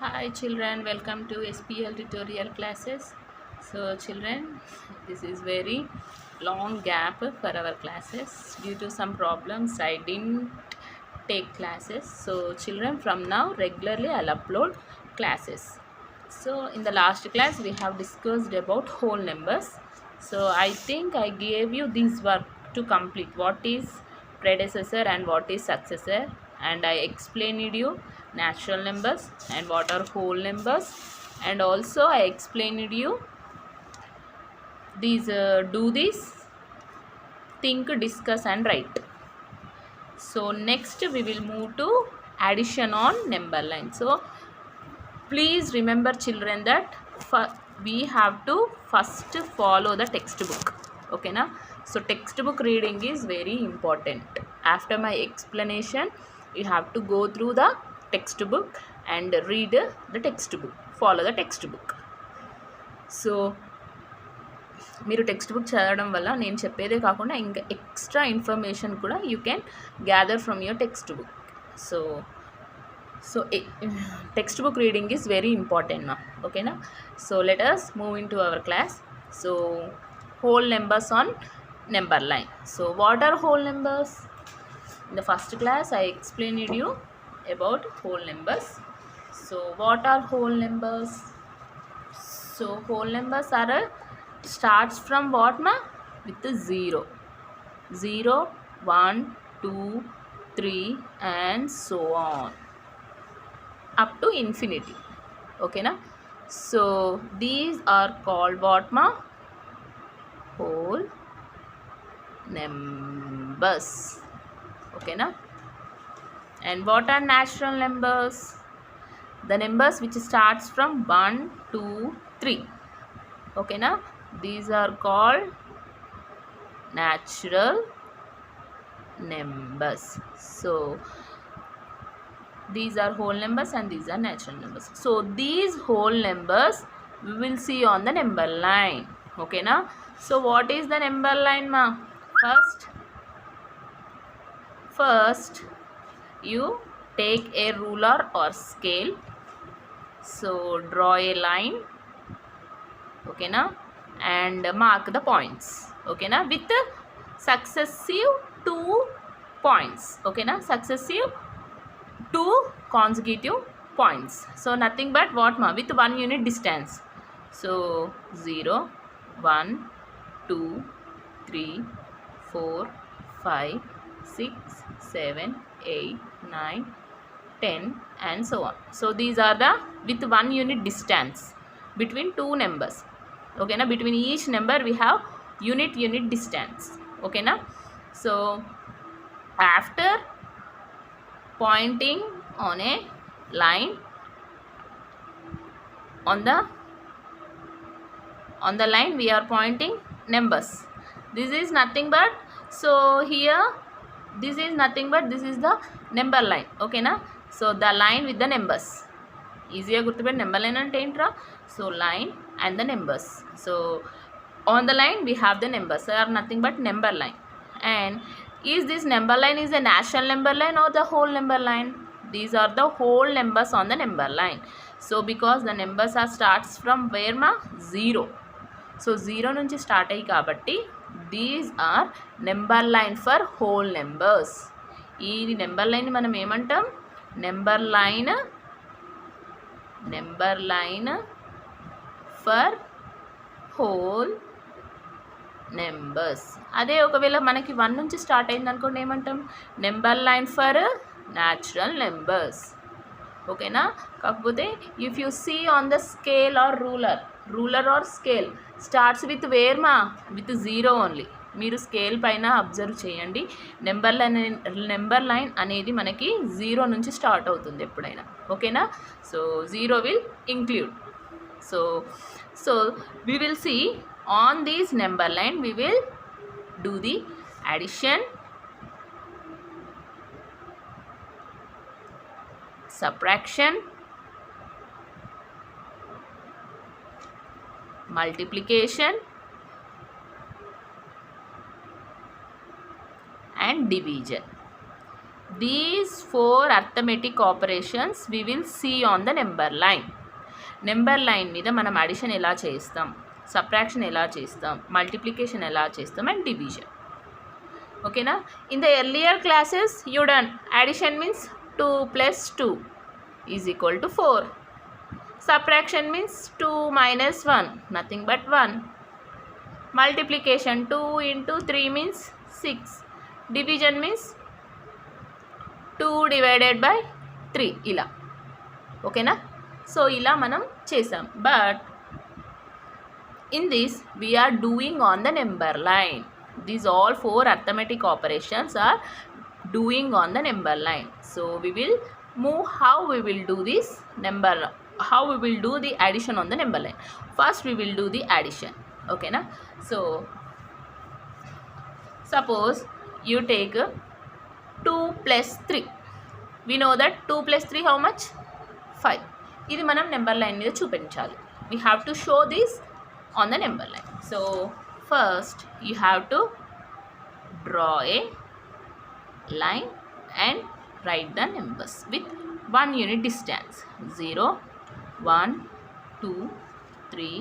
Hi children, welcome to SPL tutorial classes. So children, this is very long gap for our classes due to some problems. I didn't take classes. So children, from now regularly I'll upload classes. So in the last class we have discussed about whole numbers. So I think I gave you this work to complete. What is predecessor and what is successor, and I explained you natural numbers and what are whole numbers, and also I explained you these do this, think, discuss and write. So next we will move to addition on number line. So please remember children that we have to first follow the textbook. Okay na? So textbook reading is very important. After my explanation you have to go through the textbook and read the textbook, follow the textbook. So మీరు text book చదవడం వల్ల నేను చెప్పేదే కాకుండా ఇంకా extra information కూడా you can gather from your text book. So textbook reading is very important now. Okay na? So let us move into our class. So whole numbers on number line. So what are whole numbers? In the first class I explained you about whole numbers. So what are whole numbers? So whole numbers are starts from what ma? With the 0, 0, 1, 2, 3 and so on up to infinity. Okay na? So these are called what ma? Whole numbers. Okay na? And what are natural numbers? The numbers which starts from 1, 2, 3. Okay na? These are called natural numbers. So these are whole numbers and these are natural numbers. So these whole numbers we will see on the number line. Okay na? So what is the number line ma? First you take a ruler or scale. So draw a line. Okay na? And mark the points. Okay na? With the successive 2 points. Okay na? Successive 2 consecutive points. So nothing but what ma? With 1 unit distance. So 0, 1, 2, 3, 4, 5, 6, 7, 8, 9, 10 and so on. So these are the with 1 unit distance between two numbers. Okay na? Between each number we have unit distance. Okay na? So after pointing on a line on the line we are pointing numbers. This is nothing but, so here this is nothing but this is the number line. Okay na? So the line with the numbers. ఈజీగా గుర్తుపెట్టి number line అంటే ఏంట్రా? So line and the numbers. So on the line we have the numbers are nothing but number line. And is this number line is a natural number line or the whole number line? These are the whole numbers on the number line. So because the numbers are starts from where ma? 0. So 0 నుంచి start అయ్యి కాబట్టి these are number line for whole numbers. ఈ number line మనం ఏమంటాం? Number line for whole numbers. అదే ఒకవేళ మనకి 1 నుంచి స్టార్ట్ అయింది అనుకోండి ఏమంటాం? Number line for natural numbers. ఓకేనా? కాకపోతే if you see on the scale or ruler or scale starts with where మా? With 0 only. మీరు స్కేల్ పైన అబ్జర్వ్ చేయండి. నెంబర్ లైన్ అనేది మనకి 0 నుంచి స్టార్ట్ అవుతుంది ఎప్పుడైనా. ఓకేనా? So 0 will include. So we will see on this number line we will do the addition, subtraction, multiplication and division. These 4 arithmetic operations we will see on the number line. Number line మీద మనం addition ఎలా చేస్తాం, subtraction ఎలా చేస్తాం, multiplication ఎలా చేస్తాం and division. ఓకేనా? In the earlier classes you done addition means 2 + 2 = 4. Subtraction means 2 - 1, nothing but 1. Multiplication 2 × 3 means 6. Division means 2 / 3 ఇలా. ఓకేనా? సో ఇలా మనం చేసాం. But in this we are doing on the number line. These all 4 arithmetic operations are doing on the number line. So we will move how we will do this number, how we will do the addition on the number line. First we will do the addition. Okay na? So suppose you take 2 + 3. We know that 2 + 3 how much? 5. ఇది మనం number line మీద చూపించాలి. We have to show this on the number line. So first you have to draw a line and write the numbers with 1 unit distance. 0, 1, 2, 3,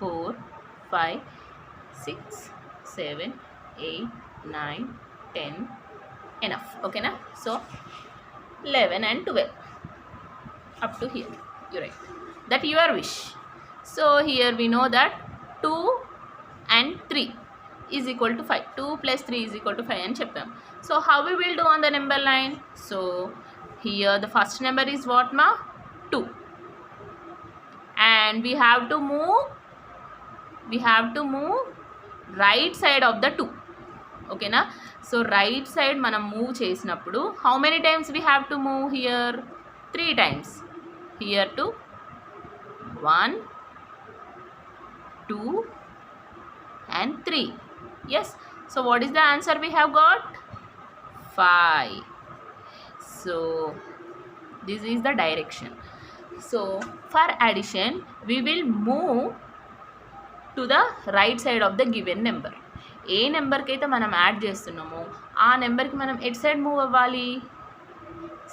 4, 5, 6, 7, 8, 9, 10. Enough. Okay na? So 11 and 12 up to here you write that your wish. So here we know that 2 and 3 = 5. 2 + 3 = 5 అని చెప్పాం. So how we will do on the number line? So here the first number is what ma? 2. And we have to move right side of the 2. Okay na? So right side మనం move చేసినప్పుడు how many times we have to move here? 3 times. Here to 1, 2 and 3. Yes. So what is the answer we have got? 5. So this is the direction. So for addition we will move to the right side of the given number. ఏ నెంబర్కి అయితే మనం add చేస్తున్నామో ఆ నెంబర్కి మనం at side move అవ్వాలి?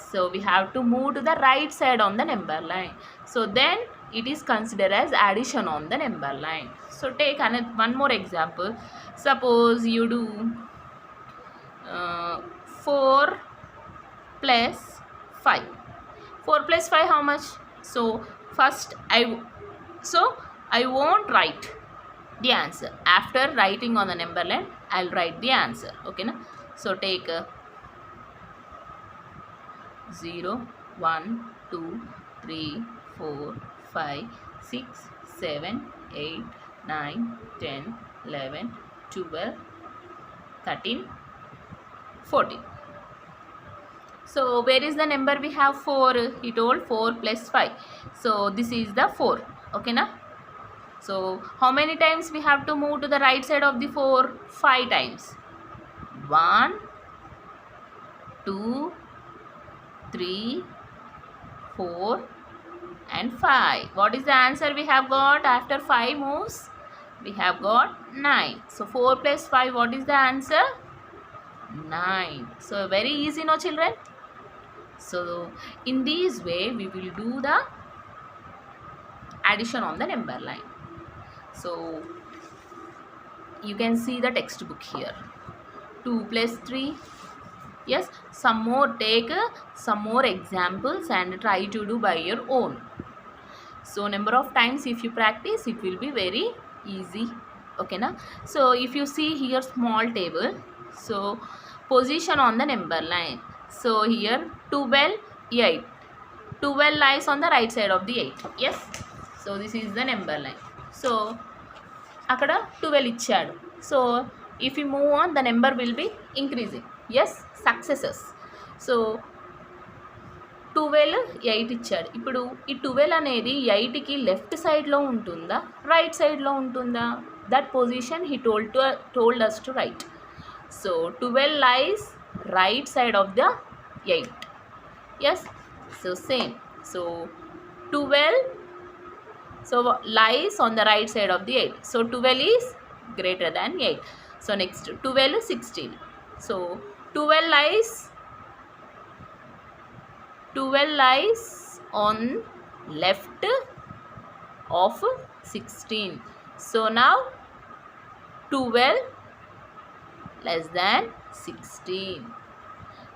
So we have to move to the right side on the number line. So then it is considered as addition on the number line. So take one more example. Suppose you do 4 + 5. 4 + 5 how much? So first I won't write the answer. After writing on the number line I'll write the answer. Okay na? So take 0, 1, 2, 3, 4, 5, 6, 7, 8, 9, 10, 11, 12, 13, 14. So where is the number we have? 4. He told 4 + 5. So this is the 4. Okay na? So how many times we have to move to the right side of the 4? 5 times. 1, 2, 3, 4 and 5. What is the answer we have got after 5 moves? We have got 9. So 4 + 5, what is the answer? 9. So very easy, no children? So in this way we will do the addition on the number line. So you can see the textbook here. 2 + 3. Yes, take some more examples and try to do by your own. So number of times if you practice it will be very easy. Okay na? So if you see here small table, so position on the number line. So here 12, 8. 12 lies on the right side of the 8. Yes. So this is the number line. So అక్కడ 12 ఇచ్చాడు. So if you move on the number will be increasing. Yes, successes. So 12, 8 ఇచ్చాడు. ఇప్పుడు ఈ 12 అనేది 8కి left సైడ్లో ఉంటుందా right సైడ్లో ఉంటుందా? That position he told us to write. So 12 lies right side of the 8. Yes. So same. So 12 lies on the right side of the 8. So 12 is greater than 8. So next 12, 16. So 12 lies 12 lies on left of 16. So now 12 less than 16.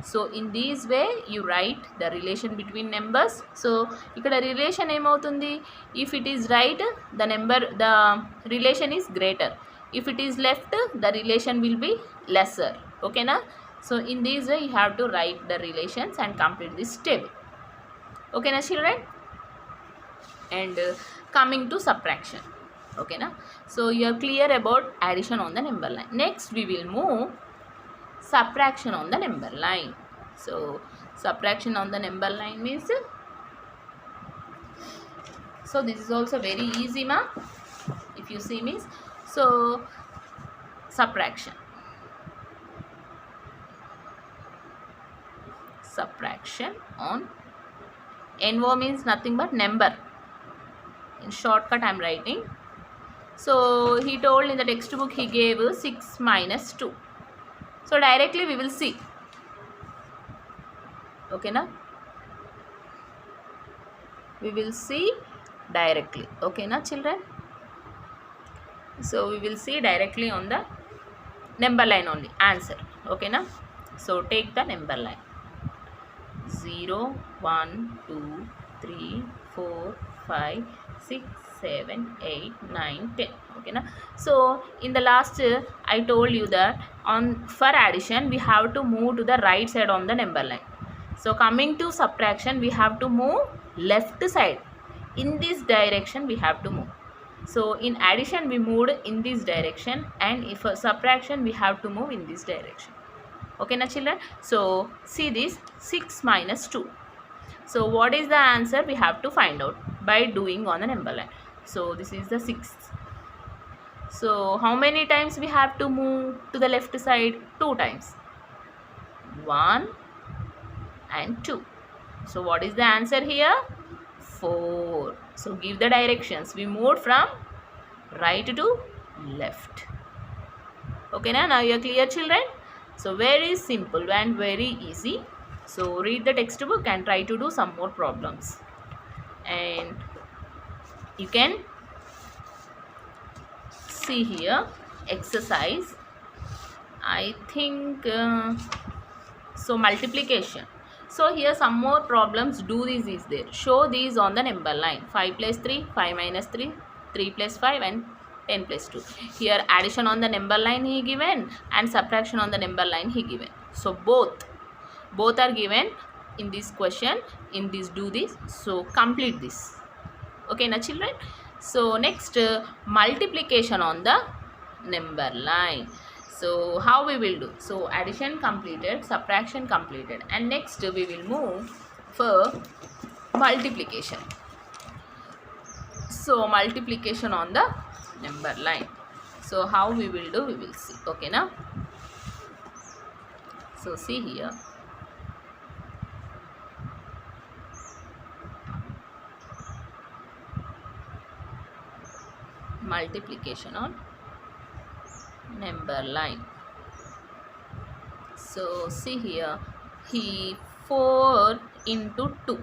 So in this way you write the relation between numbers. So ikkada relation emautundi, if it is right the relation is greater, if it is left the relation will be lesser. Okay na? So in this way you have to write the relations and complete this table. Okay na children? And coming to subtraction. Okay na? So you are clear about addition on the number line. Next we will move subtraction on the number line. So subtraction on the number line means, so this is also very easy ma, if you see means. So subtraction on NO means nothing but number. In shortcut I am writing. So he told in the textbook he gave 6 minus 2. So directly we will see. Okay na? We will see directly. Okay na children? So we will see directly on the number line only answer. Okay na? So take the number line. 0, 1, 2, 3, 4, 5, 6, 7, 8, 9, 10. Okay na? So in the last I told you that for addition we have to move to the right side on the number line. So coming to subtraction we have to move left side. In this direction we have to move. So in addition we moved in this direction, and if for subtraction we have to move in this direction. Okay na children? So see this 6 minus 2. So what is the answer? We have to find out by doing on the number line. So this is the 6th. So how many times we have to move to the left side? 2 times. 1 and 2. So what is the answer here? 4. So give the directions. We moved from right to left. Okay na? Now you are clear children? So very simple and very easy. So read the textbook and try to do some more problems. And you can see here exercise. I think so multiplication. So here some more problems. Do this is there. Show these on the number line. 5 plus 3, 5 minus 3, 3 plus 5 and 10 plus 2. Here addition on the number line he given and subtraction on the number line he given. So both are given in this question. In this do this. So complete this. Okay na children? So next multiplication on the number line. So how we will do? So addition completed, subtraction completed, and next we will move for multiplication. So multiplication on the number line. So how we will do? We will see. Okay na? So see here. Multiplication on number line. So see here, he 4 into 2.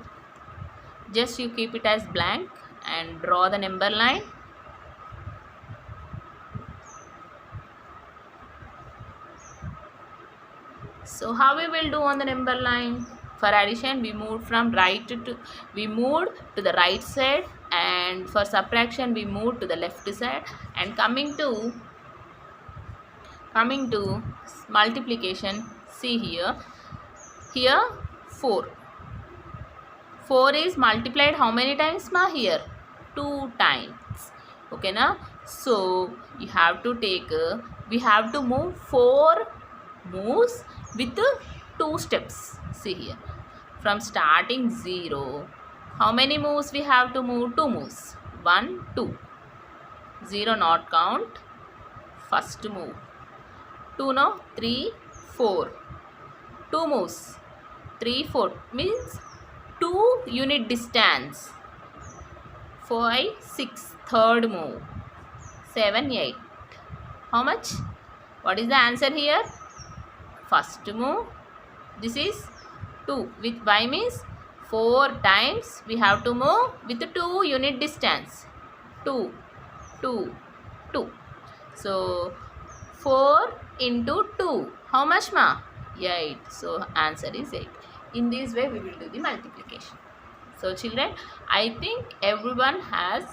Just you keep it as blank and draw the number line. So how we will do on the number line? For addition we moved from right to the right side, and for subtraction we moved to the left side, and coming to multiplication, see here 4 is multiplied how many times ma? Here 2 times. Okay na? So you have to take we have to move 4 moves with 2 steps. See here, from starting 0, how many moves we have to move? 2 moves. 1, 2. 0 not count. First move. 2 no? 3, 4. 2 moves. 3, 4 means 2 unit distance. 5, 6. Third move. 7, 8. How much? What is the answer here? First move. This is 2 with y means 4 times we have to move with 2 unit distance. 2, 2, 2. So 4 into 2. How much ma? 8. So answer is 8. In this way we will do the multiplication. So children, I think everyone has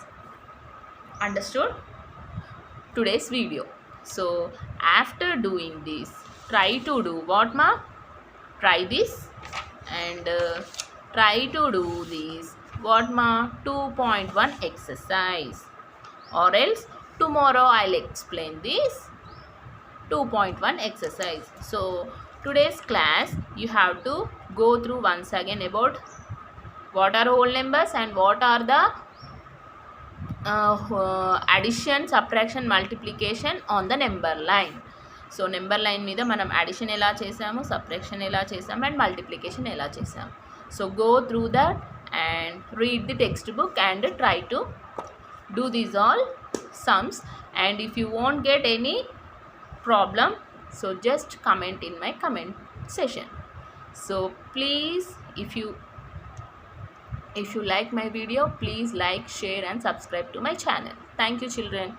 understood today's video. So after doing this, try to do what ma? Try this and try to do this what ma? 2.1 exercise, or else tomorrow I'll explain this 2.1 exercise. So today's class you have to go through once again about what are whole numbers and what are the addition, subtraction, multiplication on the number line. So number line మీద మనం addition ఎలా చేసాము, subtraction ఎలా చేసాము and multiplication ఎలా చేసాము. So go through that and read the text book and try to do these all sums. And if you won't get any problem, so just comment in my comment session. So please, if you like my video, please like, share and subscribe to my channel. Thank you children.